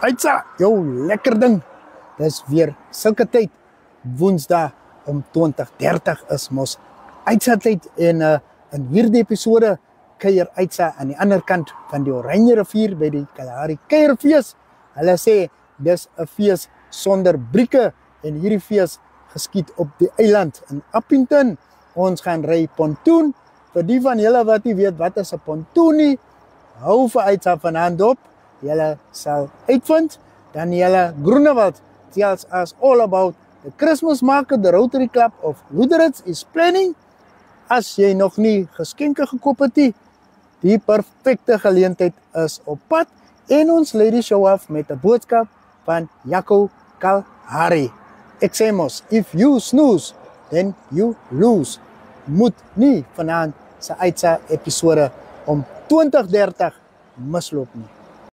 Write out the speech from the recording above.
Aitsa, jou lekker ding. Dis weer sulke tyd. Woensdag om 20:30 is mos Aitsa tyd en in hierdie episode kuier Aitsa aan die ander kant van die Oranje rivier by die Kalahari Kuierfees. Hulle sê dis 'n fees sonder brieke en hierdie fees geskied op die eiland in Appington. Ons gaan ry pontoon. Vir die van julle wat nie weet wat is 'n pontoon nie, hou vir Aitsa vanaand op. Julle sal uitvind. Dan julle Groenewald tells us all about the Christmas market the Rotary Club of Loederitz is planning. As jy nog nie geskenke gekoop het nie, die perfekte geleentheid is op pad en ons lê die show af met 'n boodskap van Jaco Kalahari. Ek sê mos, if you snooze, then you lose. Moet nie vanaand se Aitsa episode om 20:30 misloop nie.